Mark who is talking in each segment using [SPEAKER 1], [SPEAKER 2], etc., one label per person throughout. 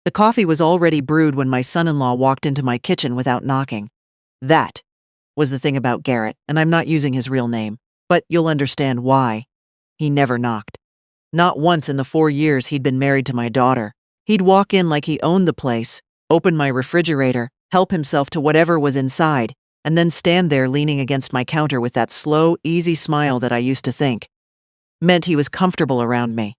[SPEAKER 1] The coffee was already brewed when my son-in-law walked into my kitchen without knocking. That was the thing about Garrett, and I'm not using his real name, but you'll understand why. He never knocked. Not once in the 4 years he'd been married to my daughter. He'd walk in like he owned the place, open my refrigerator, help himself to whatever was inside, and then stand there leaning against my counter with that slow, easy smile that I used to think meant he was comfortable around me.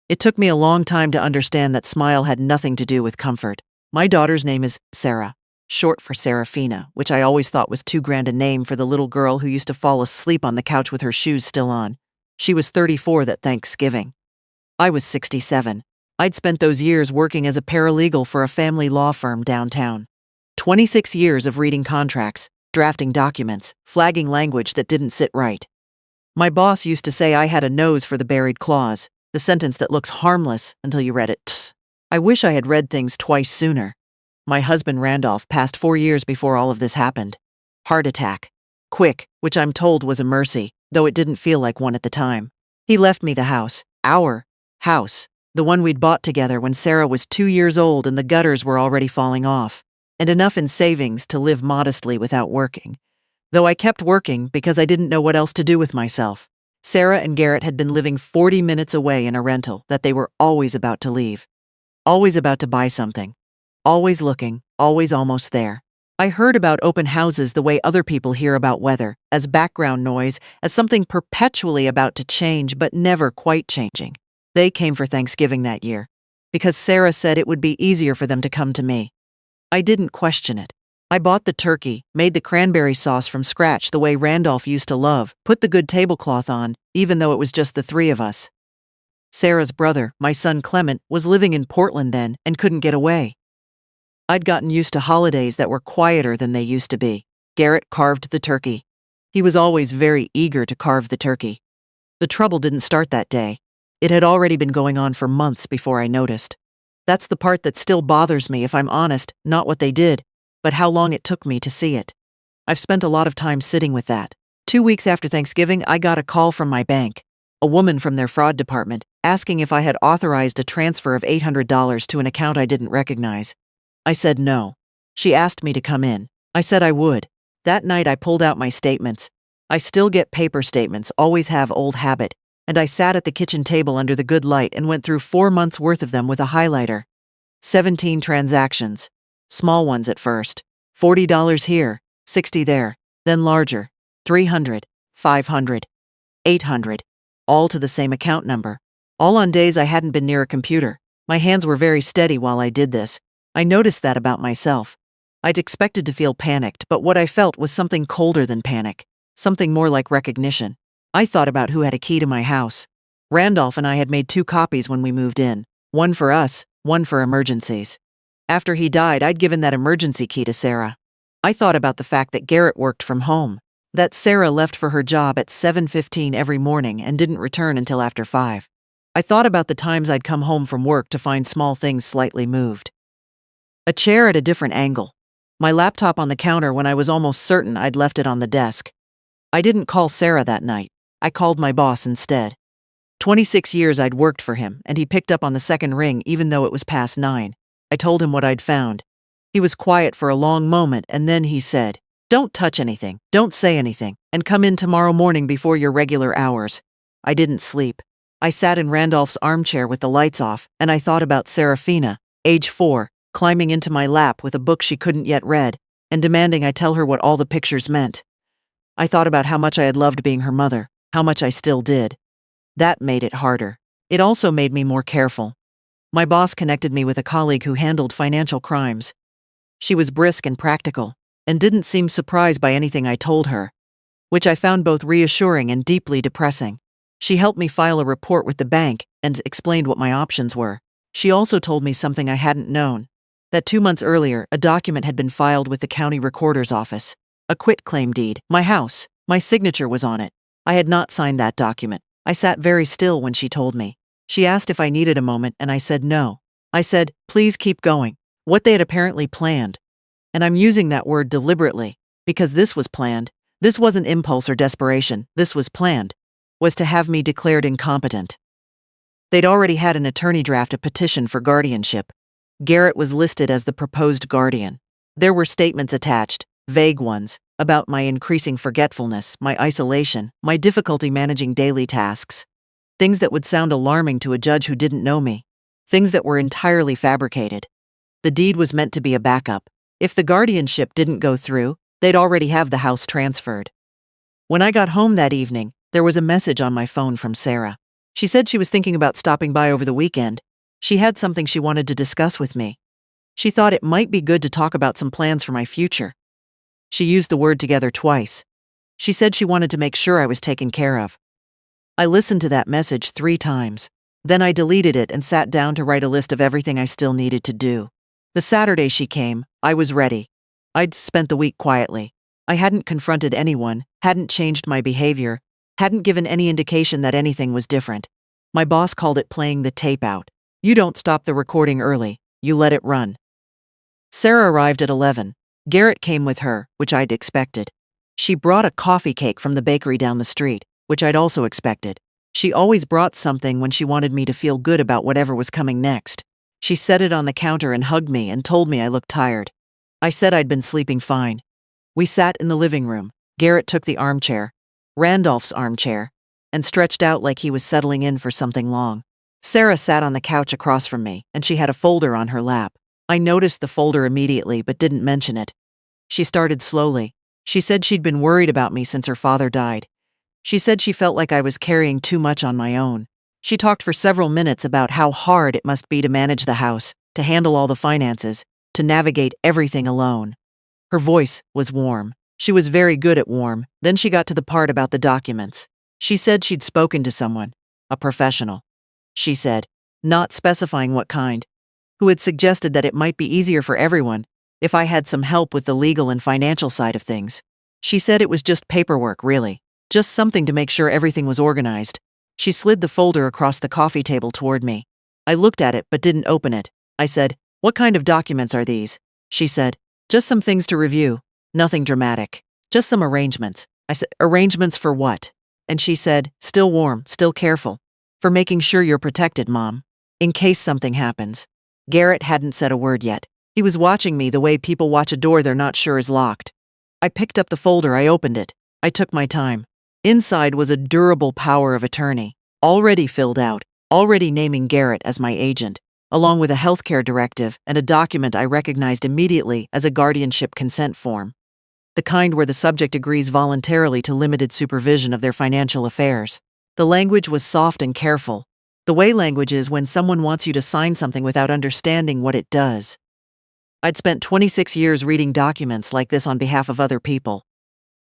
[SPEAKER 1] It took me a long time to understand that smile had nothing to do with comfort. My daughter's name is Sarah, short for Serafina, which I always thought was too grand a name for the little girl who used to fall asleep on the couch with her shoes still on. She was 34 that Thanksgiving. I was 67. I'd spent those years working as a paralegal for a family law firm downtown. 26 years of reading contracts, drafting documents, flagging language that didn't sit right. My boss used to say I had a nose for the buried clause, the sentence that looks harmless until you read it. I wish I had read things twice sooner. My husband Randolph passed 4 years before all of this happened. Heart attack. Quick, which I'm told was a mercy, though it didn't feel like one at the time. He left me the house, our house, the one we'd bought together when Sarah was 2 years old and the gutters were already falling off, and enough in savings to live modestly without working. Though I kept working because I didn't know what else to do with myself. Sarah and Garrett had been living 40 minutes away in a rental that they were always about to leave. Always about to buy something. Always looking, always almost there. I heard about open houses the way other people hear about weather, as background noise, as something perpetually about to change but never quite changing. They came for Thanksgiving that year, because Sarah said it would be easier for them to come to me. I didn't question it. I bought the turkey, made the cranberry sauce from scratch the way Randolph used to love, put the good tablecloth on, even though it was just the 3 of us. Sarah's brother, my son Clement, was living in Portland then and couldn't get away. I'd gotten used to holidays that were quieter than they used to be. Garrett carved the turkey. He was always very eager to carve the turkey. The trouble didn't start that day. It had already been going on for months before I noticed. That's the part that still bothers me, if I'm honest, not what they did, but how long it took me to see it. I've spent a lot of time sitting with that. 2 weeks after Thanksgiving, I got a call from my bank, a woman from their fraud department, asking if I had authorized a transfer of $800 to an account I didn't recognize. I said no. She asked me to come in. I said I would. That night I pulled out my statements. I still get paper statements, always have old habit, and I sat at the kitchen table under the good light and went through 4 months' worth of them with a highlighter. 17 transactions. Small ones at first. $40 here, $60 there, then larger. 300, 500, 800, all to the same account number. All on days I hadn't been near a computer. My hands were very steady while I did this. I noticed that about myself. I'd expected to feel panicked, but what I felt was something colder than panic, something more like recognition. I thought about who had a key to my house. Randolph and I had made 2 copies when we moved in, one for us, one for emergencies. After he died, I'd given that emergency key to Sarah. I thought about the fact that Garrett worked from home, that Sarah left for her job at 7:15 every morning and didn't return until after 5. I thought about the times I'd come home from work to find small things slightly moved. A chair at a different angle. My laptop on the counter when I was almost certain I'd left it on the desk. I didn't call Sarah that night. I called my boss instead. 26 years I'd worked for him, and he picked up on the second ring even though it was past 9. I told him what I'd found. He was quiet for a long moment, and then he said, "Don't touch anything, don't say anything, and come in tomorrow morning before your regular hours." I didn't sleep. I sat in Randolph's armchair with the lights off, and I thought about Serafina, age 4, climbing into my lap with a book she couldn't yet read, and demanding I tell her what all the pictures meant. I thought about how much I had loved being her mother, how much I still did. That made it harder. It also made me more careful. My boss connected me with a colleague who handled financial crimes. She was brisk and practical, and didn't seem surprised by anything I told her, which I found both reassuring and deeply depressing. She helped me file a report with the bank and explained what my options were. She also told me something I hadn't known, that 2 months earlier, a document had been filed with the county recorder's office. A quitclaim deed. My house. My signature was on it. I had not signed that document. I sat very still when she told me. She asked if I needed a moment, and I said no. I said, "Please keep going." What they had apparently planned. And I'm using that word deliberately, because this was planned. This wasn't impulse or desperation. This was planned. Was to have me declared incompetent. They'd already had an attorney draft a petition for guardianship. Garrett was listed as the proposed guardian. There were statements attached, vague ones, about my increasing forgetfulness, my isolation, my difficulty managing daily tasks. Things that would sound alarming to a judge who didn't know me. Things that were entirely fabricated. The deed was meant to be a backup. If the guardianship didn't go through, they'd already have the house transferred. When I got home that evening, there was a message on my phone from Sarah. She said she was thinking about stopping by over the weekend. She had something she wanted to discuss with me. She thought it might be good to talk about some plans for my future. She used the word together twice. She said she wanted to make sure I was taken care of. I listened to that message 3 times. Then I deleted it and sat down to write a list of everything I still needed to do. The Saturday she came, I was ready. I'd spent the week quietly. I hadn't confronted anyone, hadn't changed my behavior, hadn't given any indication that anything was different. My boss called it playing the tape out. You don't stop the recording early, you let it run. Sarah arrived at 11. Garrett came with her, which I'd expected. She brought a coffee cake from the bakery down the street, which I'd also expected. She always brought something when she wanted me to feel good about whatever was coming next. She set it on the counter and hugged me and told me I looked tired. I said I'd been sleeping fine. We sat in the living room. Garrett took the armchair, Randolph's armchair, and stretched out like he was settling in for something long. Sarah sat on the couch across from me, and she had a folder on her lap. I noticed the folder immediately but didn't mention it. She started slowly. She said she'd been worried about me since her father died. She said she felt like I was carrying too much on my own. She talked for several minutes about how hard it must be to manage the house, to handle all the finances, to navigate everything alone. Her voice was warm. She was very good at warm. Then she got to the part about the documents. She said she'd spoken to someone, a professional. She said, not specifying what kind, who had suggested that it might be easier for everyone if I had some help with the legal and financial side of things. She said it was just paperwork, really. Just something to make sure everything was organized. She slid the folder across the coffee table toward me. I looked at it but didn't open it. I said, "What kind of documents are these?" She said, "Just some things to review. Nothing dramatic. Just some arrangements." I said, "Arrangements for what?" And she said, "Still warm, still careful. For making sure you're protected, Mom. In case something happens." Garrett hadn't said a word yet. He was watching me the way people watch a door they're not sure is locked. I picked up the folder, I opened it. I took my time. Inside was a durable power of attorney, already filled out, already naming Garrett as my agent, along with a healthcare directive and a document I recognized immediately as a guardianship consent form. The kind where the subject agrees voluntarily to limited supervision of their financial affairs. The language was soft and careful. The way language is when someone wants you to sign something without understanding what it does. I'd spent 26 years reading documents like this on behalf of other people.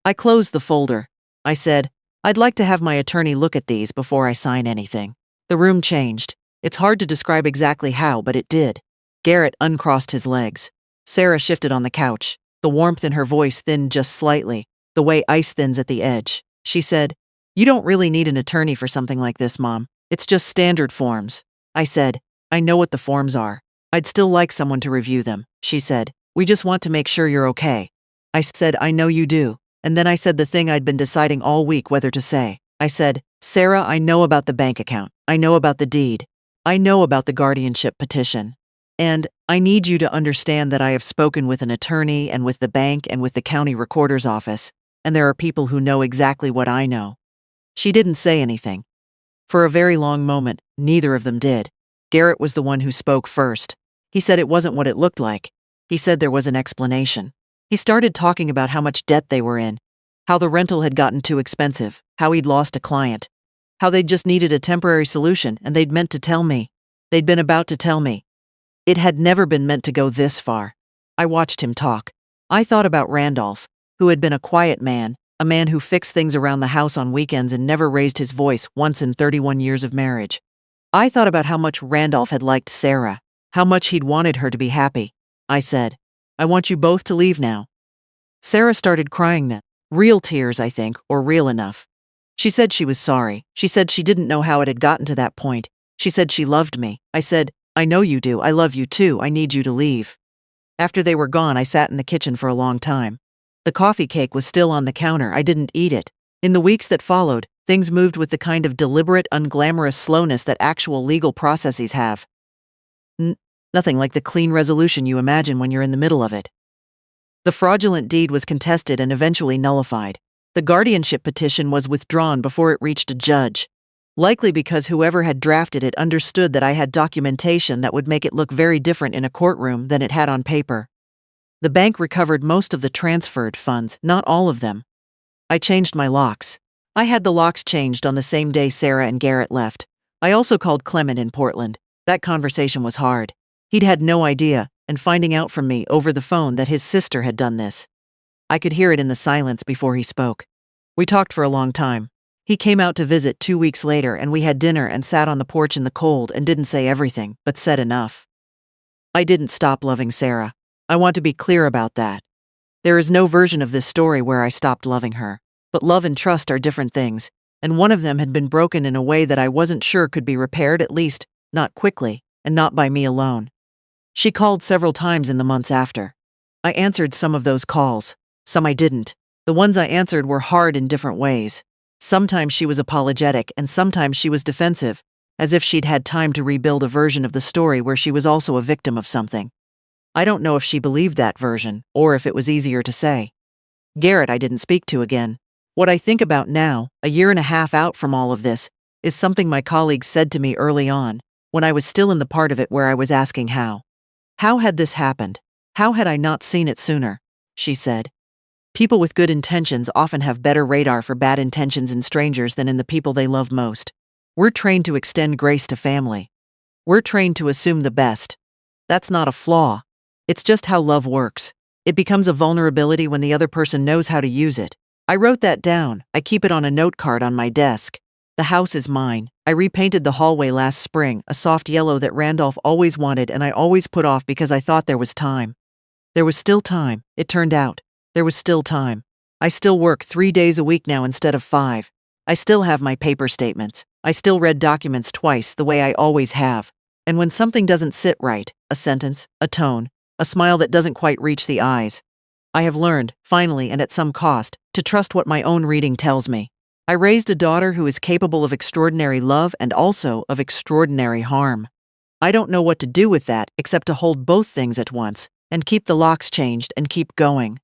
[SPEAKER 1] I closed the folder. I said, "I'd like to have my attorney look at these before I sign anything." The room changed. It's hard to describe exactly how, but it did. Garrett uncrossed his legs. Sarah shifted on the couch. The warmth in her voice thinned just slightly, the way ice thins at the edge. She said, "You don't really need an attorney for something like this, Mom. It's just standard forms." I said, "I know what the forms are. I'd still like someone to review them." She said, "We just want to make sure you're okay." I said, "I know you do." And then I said the thing I'd been deciding all week whether to say. I said, "Sarah, I know about the bank account. I know about the deed. I know about the guardianship petition. And I need you to understand that I have spoken with an attorney and with the bank and with the county recorder's office, and there are people who know exactly what I know." She didn't say anything. For a very long moment, neither of them did. Garrett was the one who spoke first. He said it wasn't what it looked like. He said there was an explanation. He started talking about how much debt they were in, how the rental had gotten too expensive, how he'd lost a client, how they'd just needed a temporary solution and they'd meant to tell me. They'd been about to tell me. It had never been meant to go this far. I watched him talk. I thought about Randolph, who had been a quiet man, a man who fixed things around the house on weekends and never raised his voice once in 31 years of marriage. I thought about how much Randolph had liked Sarah, how much he'd wanted her to be happy. I said, "I want you both to leave now." Sarah started crying then. Real tears, I think, or real enough. She said she was sorry. She said she didn't know how it had gotten to that point. She said she loved me. I said, "I know you do. I love you too. I need you to leave." After they were gone, I sat in the kitchen for a long time. The coffee cake was still on the counter. I didn't eat it. In the weeks that followed, things moved with the kind of deliberate, unglamorous slowness that actual legal processes have. Nothing like the clean resolution you imagine when you're in the middle of it. The fraudulent deed was contested and eventually nullified. The guardianship petition was withdrawn before it reached a judge, likely because whoever had drafted it understood that I had documentation that would make it look very different in a courtroom than it had on paper. The bank recovered most of the transferred funds, not all of them. I changed my locks. I had the locks changed on the same day Sarah and Garrett left. I also called Clement in Portland. That conversation was hard. He'd had no idea, and finding out from me over the phone that his sister had done this. I could hear it in the silence before he spoke. We talked for a long time. He came out to visit 2 weeks later and we had dinner and sat on the porch in the cold and didn't say everything, but said enough. I didn't stop loving Sarah. I want to be clear about that. There is no version of this story where I stopped loving her. But love and trust are different things, and one of them had been broken in a way that I wasn't sure could be repaired, at least, not quickly, and not by me alone. She called several times in the months after. I answered some of those calls. Some I didn't. The ones I answered were hard in different ways. Sometimes she was apologetic and sometimes she was defensive, as if she'd had time to rebuild a version of the story where she was also a victim of something. I don't know if she believed that version, or if it was easier to say. Garrett I didn't speak to again. What I think about now, a year and a half out from all of this, is something my colleagues said to me early on, when I was still in the part of it where I was asking how. How had this happened? How had I not seen it sooner? She said. People with good intentions often have better radar for bad intentions in strangers than in the people they love most. We're trained to extend grace to family. We're trained to assume the best. That's not a flaw. It's just how love works. It becomes a vulnerability when the other person knows how to use it. I wrote that down. I keep it on a note card on my desk. The house is mine. I repainted the hallway last spring, a soft yellow that Randolph always wanted and I always put off because I thought there was time. There was still time, it turned out. There was still time. I still work 3 days a week now instead of 5. I still have my paper statements. I still read documents twice the way I always have. And when something doesn't sit right, a sentence, a tone, a smile that doesn't quite reach the eyes, I have learned, finally and at some cost, to trust what my own reading tells me. I raised a daughter who is capable of extraordinary love and also of extraordinary harm. I don't know what to do with that except to hold both things at once and keep the locks changed and keep going.